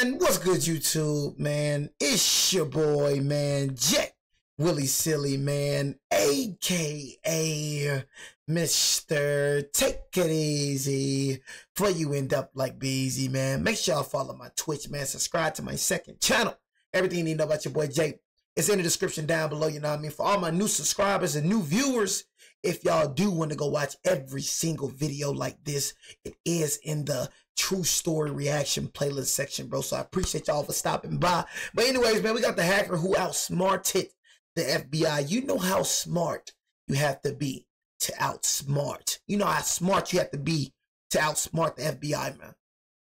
Man, what's good, YouTube, man? It's your boy, man, Jet Willie Silly, man, aka Mr. Take It Easy before you end up like Beezy, man. Make sure y'all follow my Twitch, man. Subscribe to my second channel. Everything you need to know about your boy Jay is in the description down below, you know what I mean? For all my new subscribers and new viewers, if y'all do want to go watch every single video like this, it is in the True Story Reaction playlist section, bro. So I appreciate y'all for stopping by. But anyways, man, we got the hacker who outsmarted the FBI. You know how smart you have to be to outsmart. You know how smart you have to be to outsmart the FBI, man.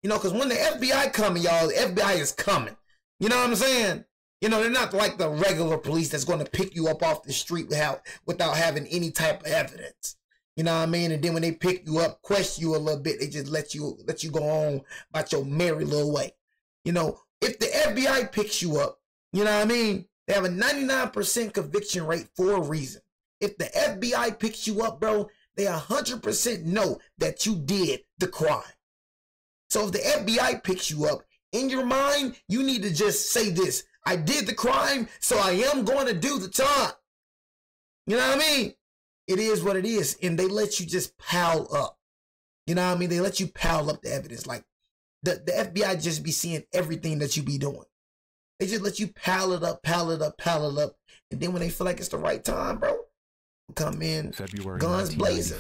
You know, because when the FBI coming, y'all, the FBI is coming. You know what I'm saying? You know, they're not like the regular police that's going to pick you up off the street without having any type of evidence. You know what I mean? And then when they pick you up, question you a little bit, they just let you go on about your merry little way. You know, if the FBI picks you up, you know what I mean? They have a 99% conviction rate for a reason. If the FBI picks you up, bro, they 100% know that you did the crime. So if the FBI picks you up, in your mind, you need to just say this: I did the crime, so I am going to do the time. You know what I mean? It is what it is. And they let you just pile up. You know what I mean? They let you pile up the evidence. Like the FBI just be seeing everything that you be doing. They just let you pile it up, pile it up, pile it up. And then when they feel like it's the right time, bro, come in, February guns blazing.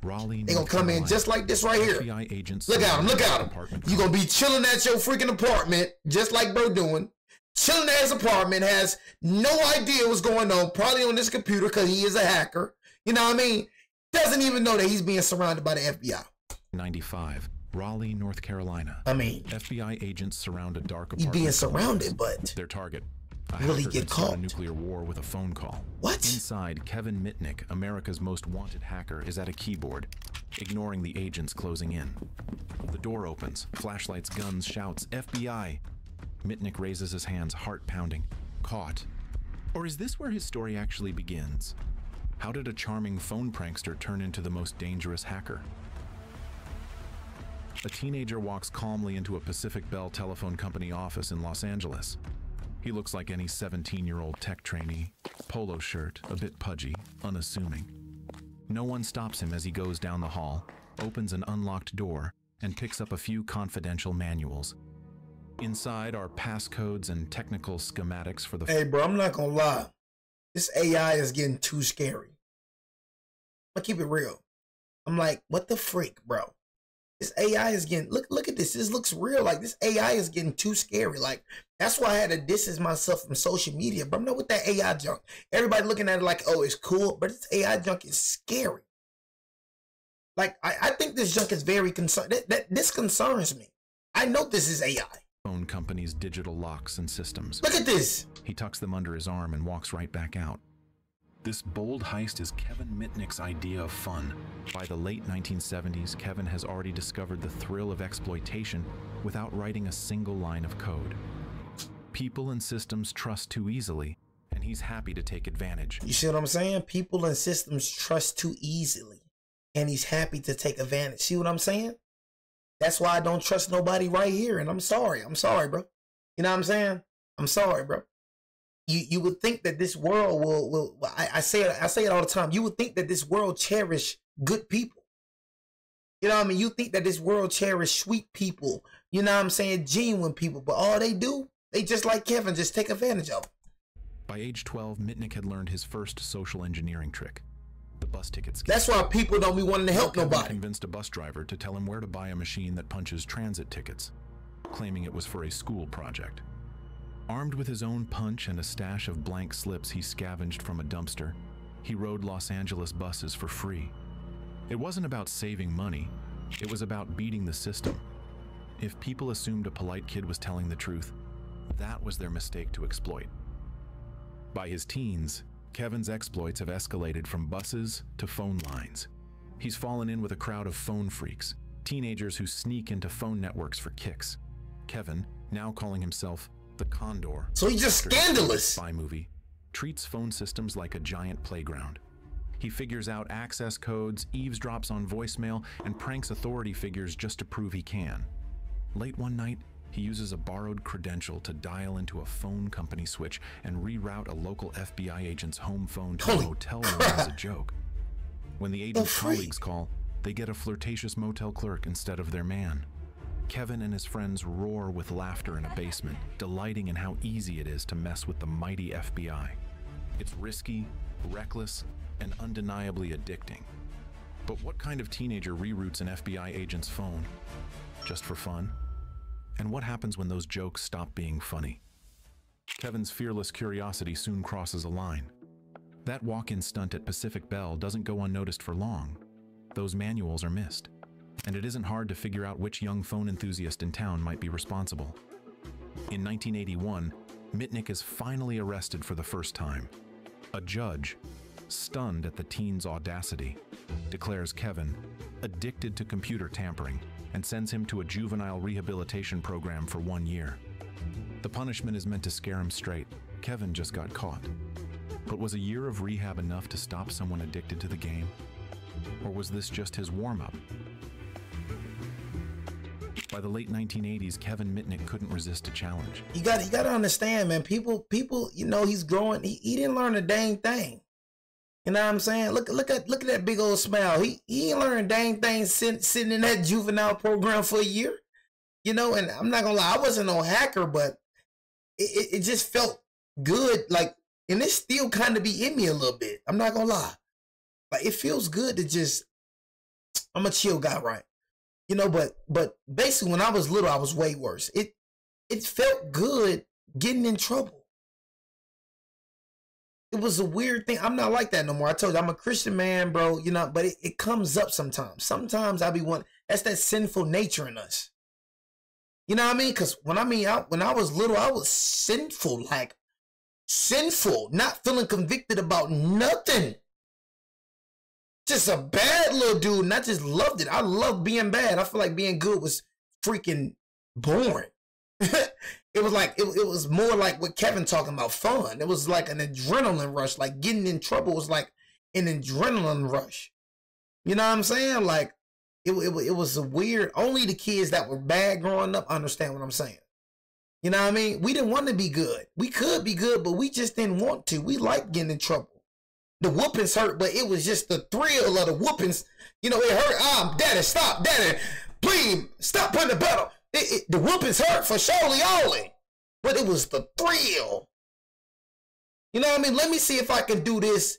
Raleigh, they gonna come in just like this right here. FBI agents look at him, look at him. You gonna be chilling at your freaking apartment, just like bro doing. Chilling at his apartment, has no idea what's going on, probably on this computer because he is a hacker. You know what I mean? Doesn't even know that he's being surrounded by the FBI. 95, Raleigh, North Carolina. I mean, FBI agents surround a dark apartment. He's being surrounded, but their target. Will he get caught? A nuclear war with a phone call. What? Inside, Kevin Mitnick, America's most wanted hacker, is at a keyboard, ignoring the agents closing in. The door opens. Flashlights, guns, shouts, FBI. Mitnick raises his hands, heart pounding. Caught. Or is this where his story actually begins? How did a charming phone prankster turn into the most dangerous hacker? A teenager walks calmly into a Pacific Bell Telephone Company office in Los Angeles. He looks like any 17-year-old tech trainee. Polo shirt, a bit pudgy, unassuming. No one stops him as he goes down the hall, opens an unlocked door, and picks up a few confidential manuals. Inside are passcodes and technical schematics for the... Hey, bro, I'm not gonna lie. This AI is getting too scary. I'm gonna keep it real. I'm like, what the freak, bro? This AI is getting... Look at this. This looks real. Like, this AI is getting too scary. Like, that's why I had to distance myself from social media. But I'm not with that AI junk. Everybody looking at it like, oh, it's cool. But this AI junk is scary. Like, I think this junk is very concerned. This concerns me. I know this is AI. Phone company's digital locks and systems. Look at this. He tucks them under his arm and walks right back out. This bold heist is Kevin Mitnick's idea of fun. By the late 1970s, Kevin has already discovered the thrill of exploitation without writing a single line of code. People and systems trust too easily, and he's happy to take advantage. You see what I'm saying? People and systems trust too easily, and he's happy to take advantage. See what I'm saying? That's why I don't trust nobody right here, and I'm sorry. I'm sorry, bro. You know what I'm saying? I'm sorry, bro. You would think that this world will I say it all the time. You would think that this world cherish good people. You know what I mean? You think that this world cherish sweet people. You know what I'm saying? Genuine people. But all they do, they just like Kevin, just take advantage of them. By age 12, Mitnick had learned his first social engineering trick. The bus ticket scheme. That's why people don't be wanting to help Kevin nobody. Convinced a bus driver to tell him where to buy a machine that punches transit tickets, claiming it was for a school project. Armed with his own punch and a stash of blank slips he scavenged from a dumpster, he rode Los Angeles buses for free. It wasn't about saving money, it was about beating the system. If people assumed a polite kid was telling the truth, that was their mistake to exploit. By his teens, Kevin's exploits have escalated from buses to phone lines. He's fallen in with a crowd of phone freaks, teenagers who sneak into phone networks for kicks. Kevin, now calling himself the Condor. So he's just scandalous. Spy movie, treats phone systems like a giant playground. He figures out access codes, eavesdrops on voicemail, and pranks authority figures just to prove he can. Late one night, He uses a borrowed credential to dial into a phone company switch and reroute a local FBI agent's home phone to a hotel room as a joke. When the agent's colleagues call, they get a flirtatious motel clerk instead of their man. Kevin and his friends roar with laughter in a basement, delighting in how easy it is to mess with the mighty FBI. It's risky, reckless, and undeniably addicting. But what kind of teenager reroutes an FBI agent's phone? Just for fun? And what happens when those jokes stop being funny? Kevin's fearless curiosity soon crosses a line. That walk-in stunt at Pacific Bell doesn't go unnoticed for long. Those manuals are missed, and it isn't hard to figure out which young phone enthusiast in town might be responsible. In 1981, Mitnick is finally arrested for the first time. A judge, stunned at the teen's audacity, declares Kevin addicted to computer tampering and sends him to a juvenile rehabilitation program for 1 year. The punishment is meant to scare him straight. Kevin just got caught. But was a year of rehab enough to stop someone addicted to the game? Or was this just his warm-up? By the late 1980s, Kevin Mitnick couldn't resist a challenge. You got to understand, man. People, you know, he's growing. He didn't learn a dang thing. You know what I'm saying? Look at that big old smile. He ain't learned a dang thing sitting in that juvenile program for a year. You know, and I'm not gonna lie, I wasn't no hacker, but it just felt good. Like, and it still kind of be in me a little bit. I'm not gonna lie. Like, it feels good to just, I'm a chill guy, right? You know, but basically when I was little, I was way worse. It felt good getting in trouble. It was a weird thing. I'm not like that no more. I told you, I'm a Christian man, bro, you know, but it comes up sometimes. Sometimes I be that's that sinful nature in us. You know what I mean? Because when I was little, I was sinful, like sinful, not feeling convicted about nothing. Just a bad little dude, and I just loved it. I loved being bad. I feel like being good was freaking boring. It was like, it was more like what Kevin talking about, fun. It was like an adrenaline rush. Like getting in trouble was like an adrenaline rush. You know what I'm saying? Like it was a weird, only the kids that were bad growing up understand what I'm saying. You know what I mean? We didn't want to be good. We could be good, but we just didn't want to. We liked getting in trouble. The whoopings hurt, but it was just the thrill of the whoopings. You know, it hurt. Daddy, stop. Daddy, please, stop putting the pedal. The whoopings hurt for surely only, but it was the thrill. You know what I mean? Let me see if I can do this,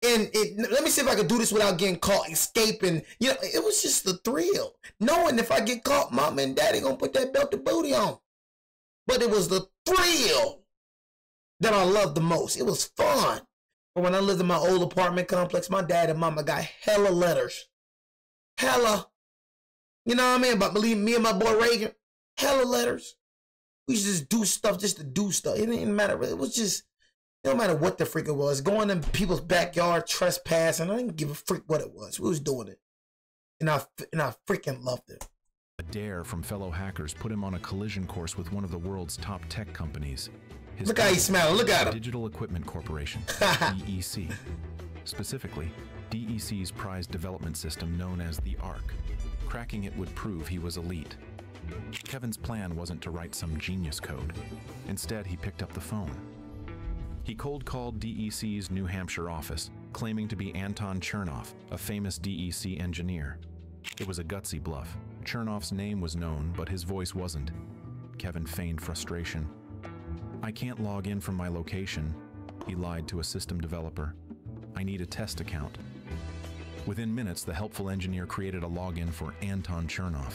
let me see if I can do this without getting caught, escaping. You know, it was just the thrill, knowing if I get caught, mama and daddy gonna put that belt of booty on. But it was the thrill that I loved the most. It was fun. But when I lived in my old apartment complex, my dad and mama got hella letters, hella. You know what I mean? But believe me and my boy Reagan, hella letters. We used to just do stuff just to do stuff. It didn't matter. It was just, it don't matter what the freak it was. Going in people's backyard, trespassing. I didn't give a freak what it was. We was doing it. And I freaking loved it. A dare from fellow hackers put him on a collision course with one of the world's top tech companies. Look how he's smiling. Look at him. Digital Equipment Corporation, DEC. Specifically, DEC's prized development system known as the ARC. Cracking it would prove he was elite. Kevin's plan wasn't to write some genius code. Instead, he picked up the phone. He cold-called DEC's New Hampshire office, claiming to be Anton Chernoff, a famous DEC engineer. It was a gutsy bluff. Chernoff's name was known, but his voice wasn't. Kevin feigned frustration. "I can't log in from my location," he lied to a system developer. "I need a test account." Within minutes, the helpful engineer created a login for Anton Chernoff.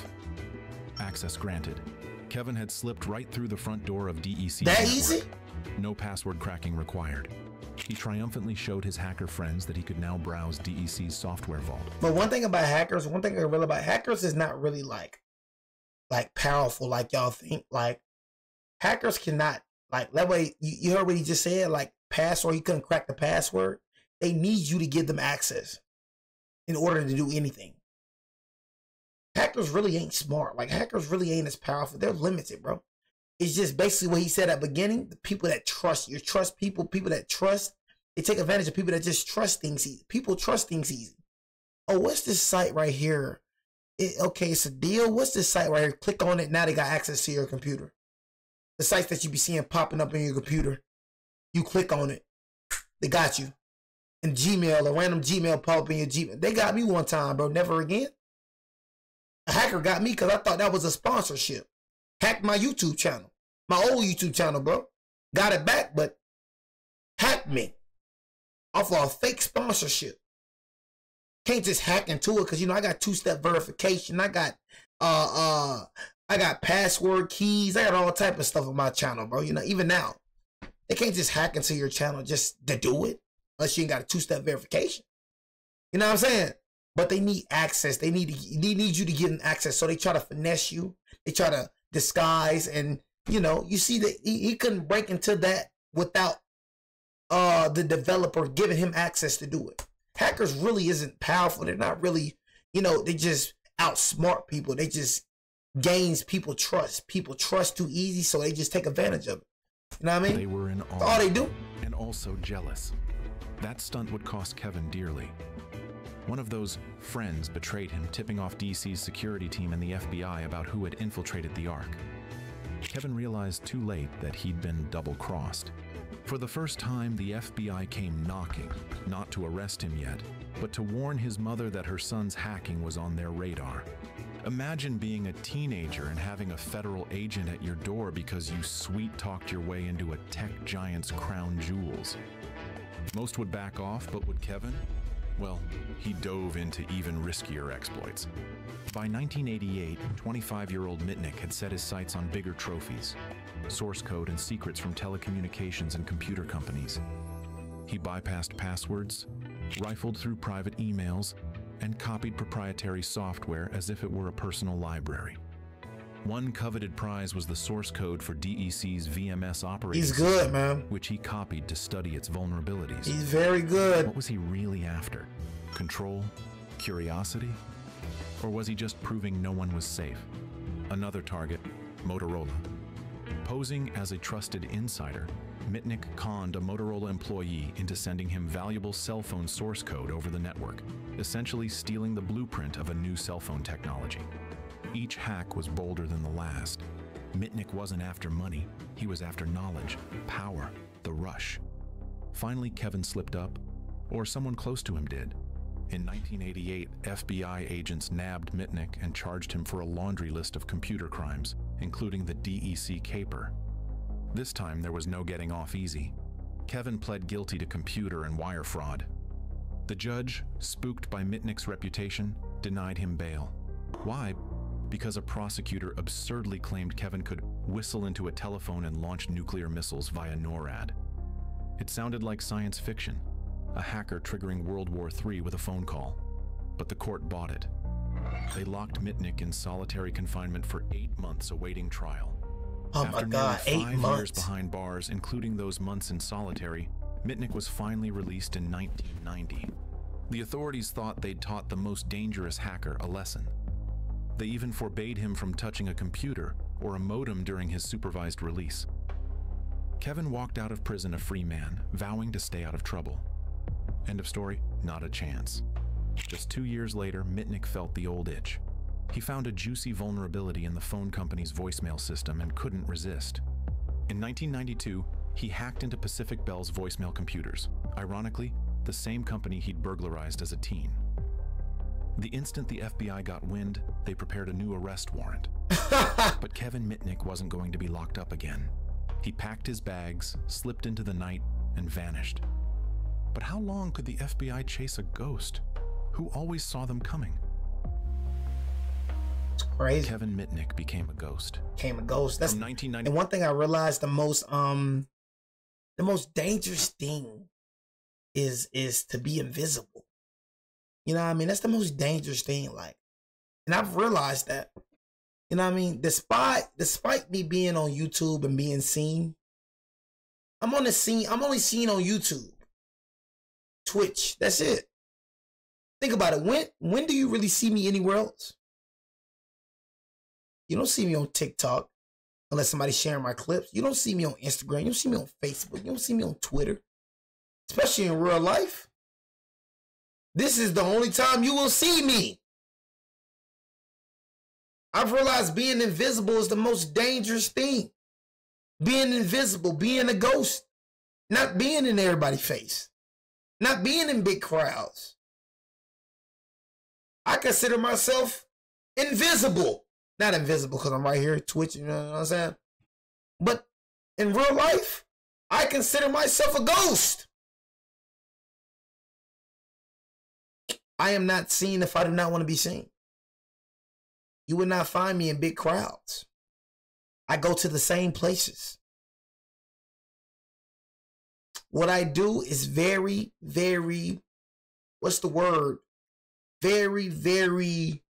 Access granted. Kevin had slipped right through the front door of DEC. That network. easy? No password cracking required. He triumphantly showed his hacker friends that he could now browse DEC's software vault. But one thing about hackers, one thing I realize about hackers is not really like powerful like y'all think. Like, hackers cannot, like, that way, you heard what he just said, like, password, he couldn't crack the password. They need you to give them access in order to do anything. Hackers really ain't smart. Like, hackers really ain't as powerful. They're limited, bro. It's just basically what he said at the beginning. The people that trust, you trust people that trust, they take advantage of people that just trust things easy. People trust things easy. Oh, what's this site right here? Okay, it's a deal. What's this site right here? Click on it. Now they got access to your computer. The sites that you be seeing popping up in your computer. You click on it. They got you. And Gmail, a random Gmail pop up in your Gmail. They got me one time, bro. Never again. A hacker got me because I thought that was a sponsorship. Hacked my YouTube channel. My old YouTube channel, bro. Got it back, but hacked me. Off of a fake sponsorship. Can't just hack into it because, you know, I got two-step verification. I got password keys. I got all type of stuff on my channel, bro. You know, even now. They can't just hack into your channel just to do it. Unless you ain't got a two-step verification. You know what I'm saying? But they need access. They need you to give them access. So they try to finesse you. They try to disguise. And, you know, you see that he couldn't break into that without the developer giving him access to do it. Hackers really isn't powerful. They're not really, you know, they just outsmart people. They just gains people trust. People trust too easy, so they just take advantage of it. You know what I mean? They were in awe. That's all they do. And also jealous. That stunt would cost Kevin dearly. One of those friends betrayed him, tipping off DC's security team and the FBI about who had infiltrated the Ark. Kevin realized too late that he'd been double-crossed. For the first time, the FBI came knocking, not to arrest him yet, but to warn his mother that her son's hacking was on their radar. Imagine being a teenager and having a federal agent at your door because you sweet-talked your way into a tech giant's crown jewels. Most would back off, but would Kevin? Well, he dove into even riskier exploits. By 1988, 25-year-old Mitnick had set his sights on bigger trophies, source code and secrets from telecommunications and computer companies. He bypassed passwords, rifled through private emails, and copied proprietary software as if it were a personal library. One coveted prize was the source code for DEC's VMS operating system. He's good, man. Which he copied to study its vulnerabilities. He's very good. What was he really after? Control? Curiosity? Or was he just proving no one was safe? Another target, Motorola. Posing as a trusted insider, Mitnick conned a Motorola employee into sending him valuable cell phone source code over the network, essentially stealing the blueprint of a new cell phone technology. Each hack was bolder than the last. Mitnick wasn't after money, he was after knowledge, power, the rush. Finally, Kevin slipped up, or someone close to him did. In 1988, FBI agents nabbed Mitnick and charged him for a laundry list of computer crimes, including the DEC caper. This time, there was no getting off easy. Kevin pled guilty to computer and wire fraud. The judge, spooked by Mitnick's reputation, denied him bail. Why? Because a prosecutor absurdly claimed Kevin could whistle into a telephone and launch nuclear missiles via NORAD. It sounded like science fiction, a hacker triggering World War III with a phone call. But the court bought it. They locked Mitnick in solitary confinement for 8 months awaiting trial. Oh my God, 8 months. 5 years behind bars, including those months in solitary, Mitnick was finally released in 1990. The authorities thought they'd taught the most dangerous hacker a lesson. They even forbade him from touching a computer or a modem during his supervised release. Kevin walked out of prison a free man, vowing to stay out of trouble. End of story, not a chance. Just 2 years later, Mitnick felt the old itch. He found a juicy vulnerability in the phone company's voicemail system and couldn't resist. In 1992, he hacked into Pacific Bell's voicemail computers, ironically, the same company he'd burglarized as a teen. The instant the FBI got wind, they prepared a new arrest warrant. But Kevin Mitnick wasn't going to be locked up again. He packed his bags, slipped into the night, and vanished. But how long could the FBI chase a ghost who always saw them coming? It's crazy. Kevin Mitnick became a ghost. Became a ghost. That's From 1990. And one thing I realized the most dangerous thing is to be invisible. You know what I mean? That's the most dangerous thing. Like, and I've realized that. You know what I mean? Despite me being on YouTube and being seen, I'm on the scene. I'm only seen on YouTube, Twitch. That's it. Think about it. When do you really see me anywhere else? You don't see me on TikTok unless somebody's sharing my clips. You don't see me on Instagram. You don't see me on Facebook. You don't see me on Twitter, especially in real life. This is the only time you will see me. I've realized being invisible is the most dangerous thing. Being invisible, being a ghost, not being in everybody's face, not being in big crowds. I consider myself invisible. Not invisible because I'm right here twitching, you know what I'm saying? But in real life, I consider myself a ghost. I am not seen if I do not want to be seen. You would not find me in big crowds. I go to the same places. What I do is very, very, what's the word? Very, very,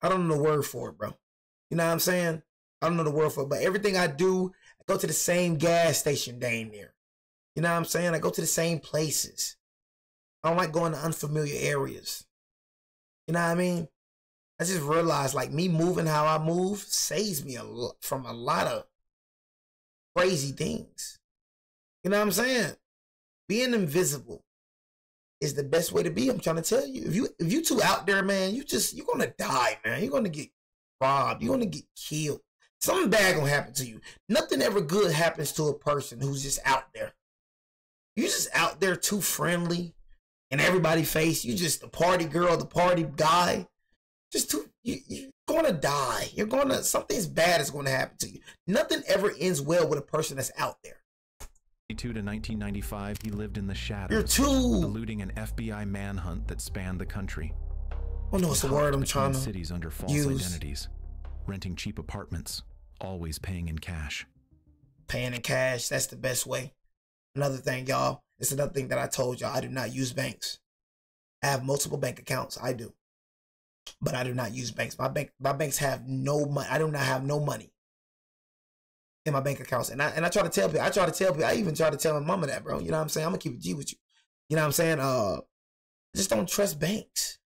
I don't know the word for it, bro. You know what I'm saying? I don't know the word for it, but everything I do, I go to the same gas station dang near. You know what I'm saying? I go to the same places. I don't like going to unfamiliar areas. You know what I mean? I just realized like me moving how I move saves me from a lot of crazy things. You know what I'm saying? Being invisible is the best way to be. I'm trying to tell you. If you too out there, man, you're gonna die, man. You're gonna get robbed. You're gonna get killed. Something bad gonna happen to you. Nothing ever good happens to a person who's just out there. You're just out there too friendly in everybody's face. You just the party girl, the party guy. You're gonna die. Something's bad is gonna happen to you. Nothing ever ends well with a person that's out there. 1992 to 1995, he lived in the shadows, eluding an FBI manhunt that spanned the country. Oh no, it's the word I'm trying to cities under false identities, renting cheap apartments, always paying in cash. Paying in cash, that's the best way. Another thing, y'all, it's another thing that I told y'all, I do not use banks. I have multiple bank accounts, I do. But I do not use banks. My banks have no money. I do not have no money in my bank accounts. And I try to tell people, I even try to tell my mama that, bro. You know what I'm saying? I'm gonna keep it G with you. You know what I'm saying? I just don't trust banks.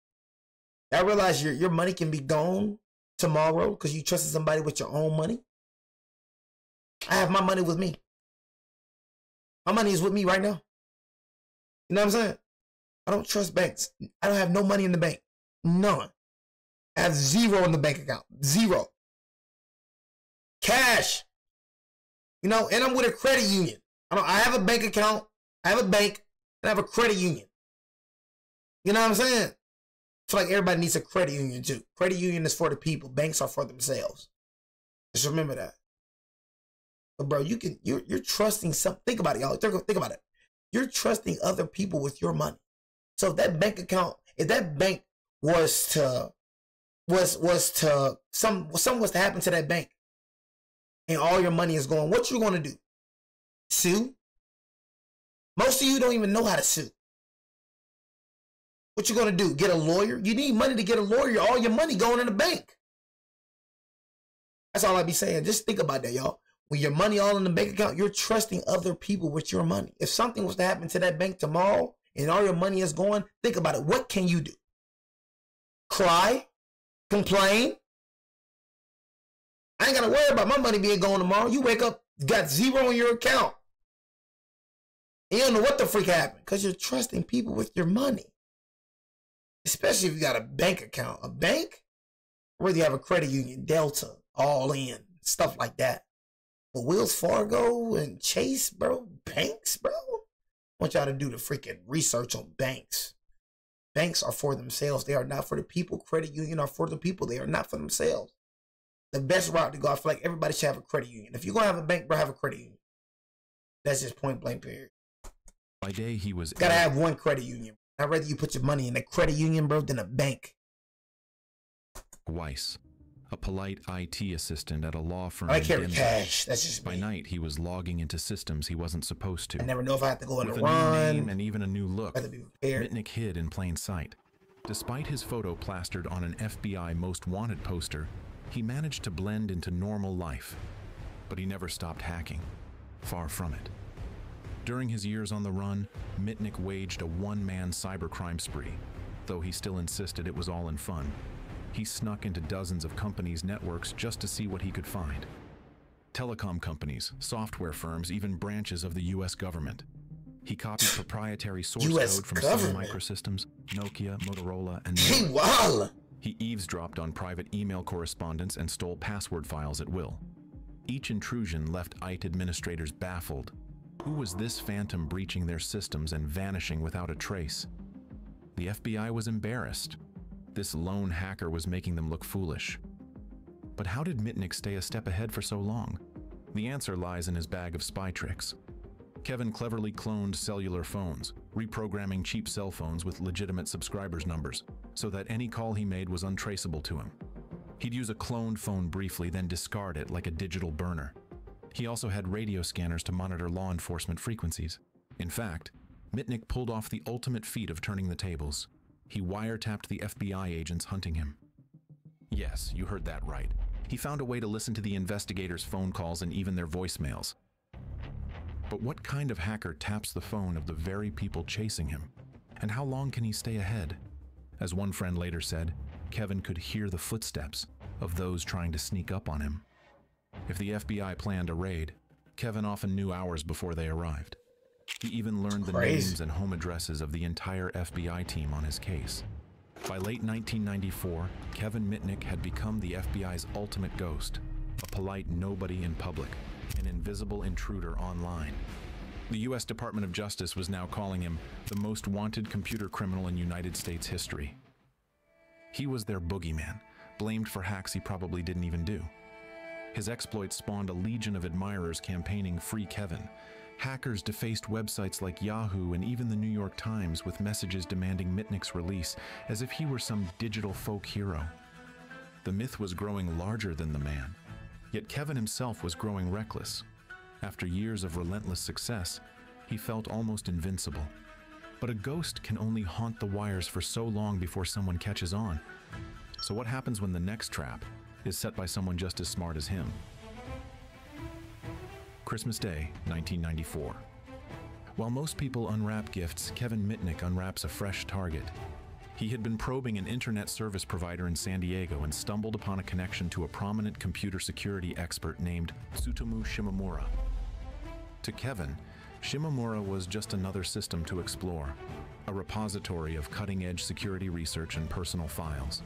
I realize your money can be gone tomorrow because you trusted somebody with your own money. I have my money with me. My money is with me right now. You know what I'm saying? I don't trust banks. I don't have no money in the bank. None. I have zero in the bank account. Zero. Cash. You know, and I'm with a credit union. I have a bank account. I have a bank. And I have a credit union. You know what I'm saying? I feel like everybody needs a credit union too. Credit union is for the people. Banks are for themselves. Just remember that. But bro, you're trusting something. Think about it, y'all. Think about it. You're trusting other people with your money. So if that bank account, if that bank was to something was to happen to that bank and all your money is gone, what you gonna do? Sue? Most of you don't even know how to sue. What you gonna do? Get a lawyer? You need money to get a lawyer. All your money going in the bank. That's all I be saying. Just think about that, y'all. When your money all in the bank account, you're trusting other people with your money. If something was to happen to that bank tomorrow and all your money is gone, think about it. What can you do? Cry? Complain? I ain't got to worry about my money being gone tomorrow. You wake up, got zero in your account. You don't know what the freak happened because you're trusting people with your money. Especially if you got a bank account. A bank? Whether you have a credit union, Delta, All In, stuff like that. But Wells Fargo and Chase, bro, banks, bro. I want y'all to do the freaking research on banks. Banks are for themselves. They are not for the people. Credit union are for the people. They are not for themselves. The best route to go, I feel like everybody should have a credit union. If you're going to have a bank, bro, have a credit union. That's just point blank period. By day, he was... Gotta have one credit union. I'd rather you put your money in a credit union, bro, than a bank. Weiss, a polite IT assistant at a law firm. I carry cash. That's just by me. night, he was logging into systems he wasn't supposed to. I never know if I have to go on a With run. a new name and even a new look, I have to be prepared. Mitnick hid in plain sight. Despite his photo plastered on an FBI Most Wanted poster, he managed to blend into normal life. But he never stopped hacking. Far from it. During his years on the run, Mitnick waged a one-man cybercrime spree, though he still insisted it was all in fun. He snuck into dozens of companies' networks just to see what he could find. Telecom companies, software firms, even branches of the U.S. government. He copied proprietary source code from Sun Microsystems, Nokia, Motorola, and Hey, wow. He eavesdropped on private email correspondence and stole password files at will. Each intrusion left IT administrators baffled. Who was this phantom breaching their systems and vanishing without a trace? The FBI was embarrassed. This lone hacker was making them look foolish. But how did Mitnick stay a step ahead for so long? The answer lies in his bag of spy tricks. Kevin cleverly cloned cellular phones, reprogramming cheap cell phones with legitimate subscribers' numbers, so that any call he made was untraceable to him. He'd use a cloned phone briefly, then discard it like a digital burner. He also had radio scanners to monitor law enforcement frequencies. In fact, Mitnick pulled off the ultimate feat of turning the tables. He wiretapped the FBI agents hunting him. Yes, you heard that right. He found a way to listen to the investigators' phone calls and even their voicemails. But what kind of hacker taps the phone of the very people chasing him? And how long can he stay ahead? As one friend later said, Kevin could hear the footsteps of those trying to sneak up on him. If the FBI planned a raid, Kevin often knew hours before they arrived. He even learned the names and home addresses of the entire FBI team on his case. By late 1994, Kevin Mitnick had become the FBI's ultimate ghost, a polite nobody in public, an invisible intruder online. The U.S. Department of Justice was now calling him the most wanted computer criminal in United States history. He was their boogeyman, blamed for hacks he probably didn't even do. His exploits spawned a legion of admirers campaigning "Free Kevin." Hackers defaced websites like Yahoo and even the New York Times with messages demanding Mitnick's release, as if he were some digital folk hero. The myth was growing larger than the man, yet Kevin himself was growing reckless. After years of relentless success, he felt almost invincible. But a ghost can only haunt the wires for so long before someone catches on. So what happens when the next trap is set by someone just as smart as him? Christmas Day, 1994. While most people unwrap gifts, Kevin Mitnick unwraps a fresh target. He had been probing an internet service provider in San Diego and stumbled upon a connection to a prominent computer security expert named Tsutomu Shimomura. To Kevin, Shimomura was just another system to explore, a repository of cutting-edge security research and personal files.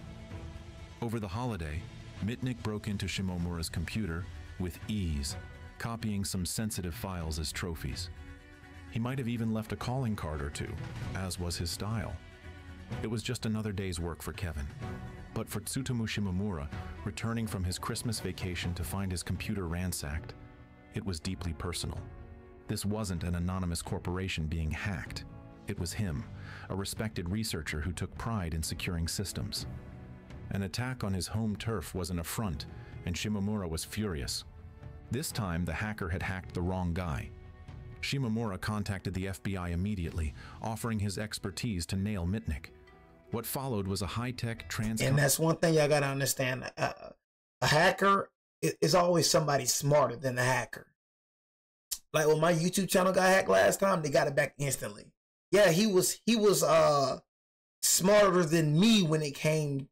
Over the holiday, Mitnick broke into Shimomura's computer with ease, copying some sensitive files as trophies. He might have even left a calling card or two, as was his style. It was just another day's work for Kevin. But for Tsutomu Shimomura, returning from his Christmas vacation to find his computer ransacked, it was deeply personal. This wasn't an anonymous corporation being hacked. It was him, a respected researcher who took pride in securing systems. An attack on his home turf was an affront, and Shimomura was furious. This time, the hacker had hacked the wrong guy. Shimomura contacted the FBI immediately, offering his expertise to nail Mitnick. What followed was a high-tech And that's one thing y'all gotta understand. A hacker is always somebody smarter than the hacker. Like when my YouTube channel got hacked last time, they got it back instantly. Yeah, he was smarter than me when it came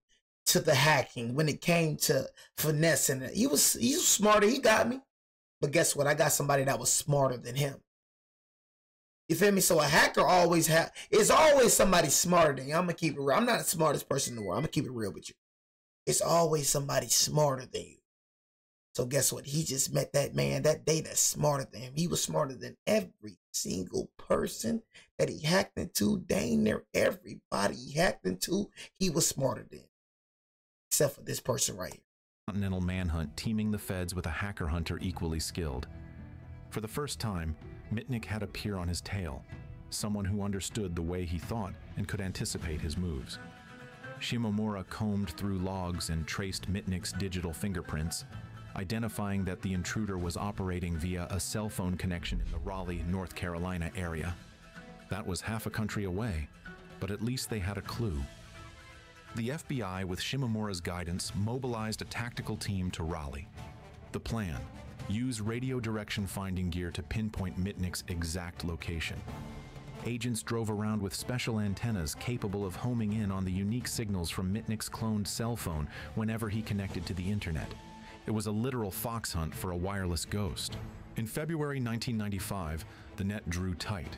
to the hacking, when it came to finessing it. He was smarter, he got me. But guess what? I got somebody that was smarter than him. You feel me? So a hacker it's always somebody smarter than you. I'm gonna keep it real. I'm not the smartest person in the world. I'm gonna keep it real with you. It's always somebody smarter than you. So guess what? He just met that man that day that's smarter than him. He was smarter than every single person that he hacked into. Dang near everybody he hacked into, he was smarter than. Except for this person right here. Continental manhunt teaming the feds with a hacker hunter equally skilled. For the first time, Mitnick had a peer on his tail, someone who understood the way he thought and could anticipate his moves. Shimomura combed through logs and traced Mitnick's digital fingerprints, identifying that the intruder was operating via a cell phone connection in the Raleigh, North Carolina area. That was half a country away, but at least they had a clue. The FBI, with Shimomura's guidance, mobilized a tactical team to Raleigh. The plan: use radio direction finding gear to pinpoint Mitnick's exact location. Agents drove around with special antennas capable of homing in on the unique signals from Mitnick's cloned cell phone whenever he connected to the internet. It was a literal fox hunt for a wireless ghost. In February 1995, the net drew tight.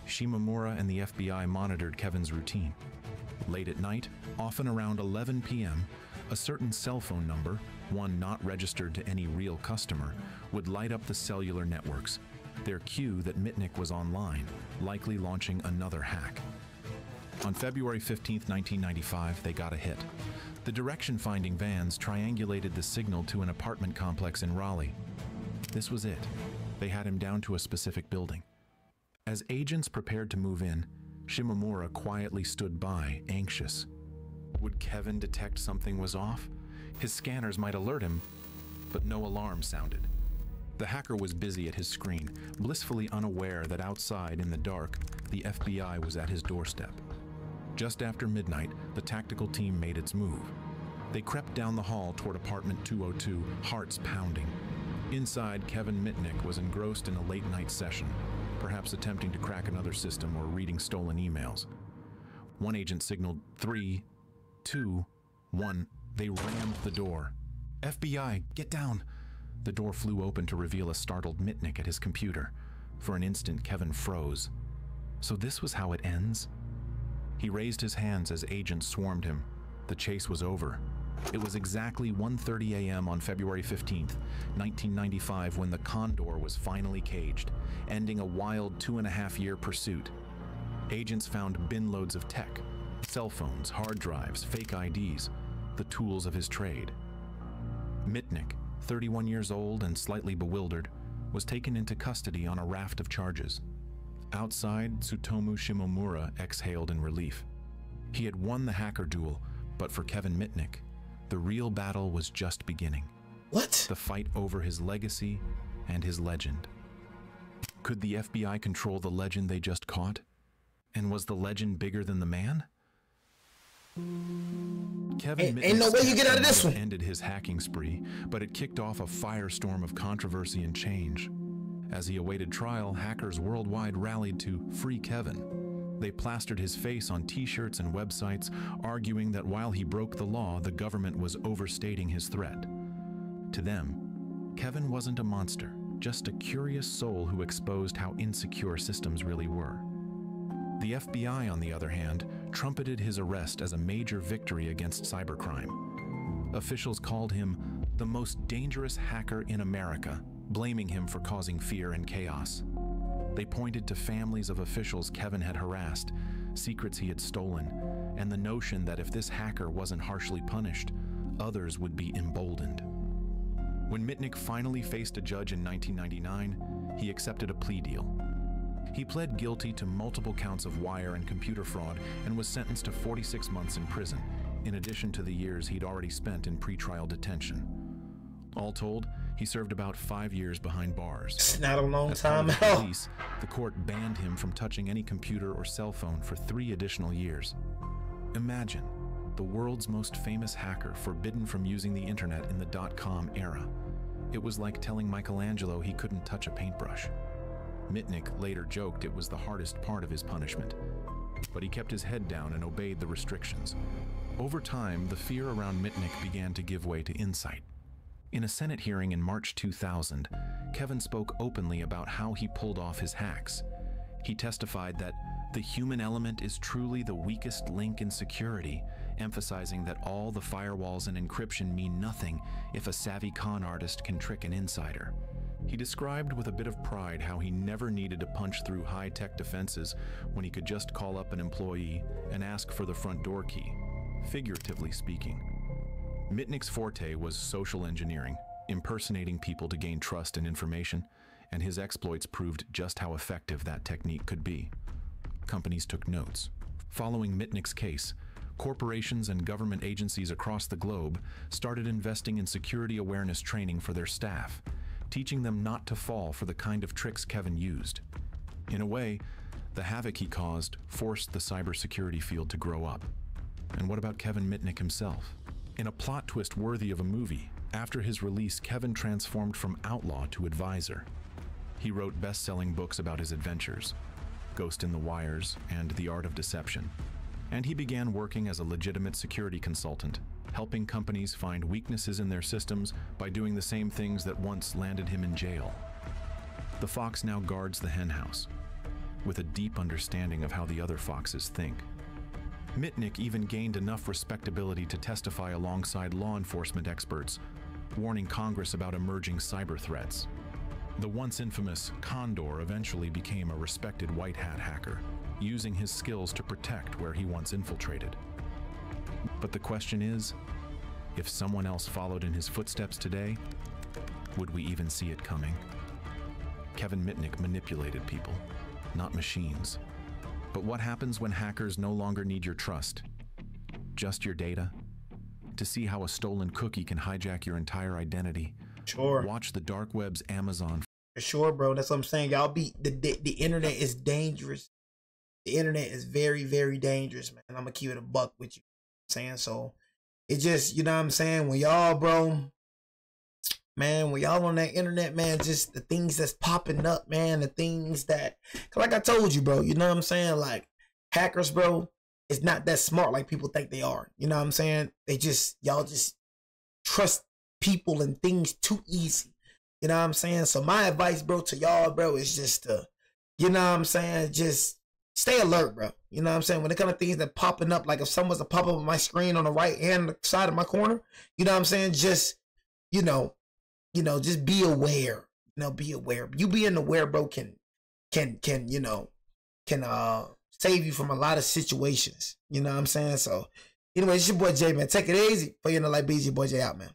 Shimomura and the FBI monitored Kevin's routine. Late at night, often around 11 p.m., a certain cell phone number, one not registered to any real customer, would light up the cellular networks, their cue that Mitnick was online, likely launching another hack. On February 15, 1995, they got a hit. The direction-finding vans triangulated the signal to an apartment complex in Raleigh. This was it. They had him down to a specific building. As agents prepared to move in, Shimomura quietly stood by, anxious. Would Kevin detect something was off? His scanners might alert him, but no alarm sounded. The hacker was busy at his screen, blissfully unaware that outside in the dark, the FBI was at his doorstep. Just after midnight, the tactical team made its move. They crept down the hall toward apartment 202, hearts pounding. Inside, Kevin Mitnick was engrossed in a late-night session, perhaps attempting to crack another system or reading stolen emails. One agent signaled 3, 2, 1. They rammed the door. FBI, get down! The door flew open to reveal a startled Mitnick at his computer. For an instant, Kevin froze. So this was how it ends? He raised his hands as agents swarmed him. The chase was over. It was exactly 1:30 a.m. on February 15th, 1995, when the Condor was finally caged, ending a wild 2.5-year pursuit. Agents found bin loads of tech, cell phones, hard drives, fake IDs, the tools of his trade. Mitnick, 31 years old and slightly bewildered, was taken into custody on a raft of charges. Outside, Tsutomu Shimomura exhaled in relief. He had won the hacker duel, but for Kevin Mitnick, the real battle was just beginning. What? The fight over his legacy and his legend. Could the FBI control the legend they just caught? And was the legend bigger than the man? Kevin ain't no way you get out of this one. Ended his hacking spree, but it kicked off a firestorm of controversy and change. As he awaited trial, hackers worldwide rallied to free Kevin. They plastered his face on t-shirts and websites, arguing that while he broke the law, the government was overstating his threat. To them, Kevin wasn't a monster, just a curious soul who exposed how insecure systems really were. The FBI, on the other hand, trumpeted his arrest as a major victory against cybercrime. Officials called him the most dangerous hacker in America, blaming him for causing fear and chaos. They pointed to families of officials Kevin had harassed, secrets he had stolen, and the notion that if this hacker wasn't harshly punished, others would be emboldened. When Mitnick finally faced a judge in 1999, he accepted a plea deal. He pled guilty to multiple counts of wire and computer fraud and was sentenced to 46 months in prison, in addition to the years he'd already spent in pretrial detention. All told, he served about 5 years behind bars. It's not a long time at at all. Police, the court banned him from touching any computer or cell phone for 3 additional years. Imagine, the world's most famous hacker forbidden from using the internet in the .com era. It was like telling Michelangelo he couldn't touch a paintbrush. Mitnick later joked it was the hardest part of his punishment, but he kept his head down and obeyed the restrictions. Over time, the fear around Mitnick began to give way to insight. In a Senate hearing in March 2000, Kevin spoke openly about how he pulled off his hacks. He testified that the human element is truly the weakest link in security, emphasizing that all the firewalls and encryption mean nothing if a savvy con artist can trick an insider. He described with a bit of pride how he never needed to punch through high-tech defenses when he could just call up an employee and ask for the front door key, figuratively speaking. Mitnick's forte was social engineering, impersonating people to gain trust and information, and his exploits proved just how effective that technique could be. Companies took notes. Following Mitnick's case, corporations and government agencies across the globe started investing in security awareness training for their staff, teaching them not to fall for the kind of tricks Kevin used. In a way, the havoc he caused forced the cybersecurity field to grow up. And what about Kevin Mitnick himself? In a plot twist worthy of a movie, after his release, Kevin transformed from outlaw to advisor. He wrote best-selling books about his adventures, Ghost in the Wires and The Art of Deception. And he began working as a legitimate security consultant, helping companies find weaknesses in their systems by doing the same things that once landed him in jail. The fox now guards the henhouse, with a deep understanding of how the other foxes think. Mitnick even gained enough respectability to testify alongside law enforcement experts, warning Congress about emerging cyber threats. The once infamous Condor eventually became a respected white hat hacker, using his skills to protect where he once infiltrated. But the question is, if someone else followed in his footsteps today, would we even see it coming? Kevin Mitnick manipulated people, not machines. But what happens when hackers no longer need your trust? Just your data? To see how a stolen cookie can hijack your entire identity, Sure. watch the dark web's Amazon. For sure, bro. That's what I'm saying. Y'all the internet is dangerous. The internet is very, very dangerous, man. I'm gonna keep it a buck with you. Saying so. It just, you know what I'm saying? When y'all, bro, man, when y'all on that internet, man, just the things that's popping up, man, the things that, like I told you, bro, you know what I'm saying? Like, hackers, bro, it's not that smart like people think they are. You know what I'm saying? Y'all just trust people and things too easy. You know what I'm saying? So my advice, bro, to y'all, bro, is just to, you know what I'm saying? Just stay alert, bro. You know what I'm saying? When it comes to things that popping up, like if someone's to pop up on my screen on the right hand side of my corner, you know what I'm saying? Just, just be aware. Be aware. You being aware, bro, can save you from a lot of situations. You know what I'm saying? So, anyway, it's your boy Jay, man. Take it easy. For you know, like BG boy Jay out, man.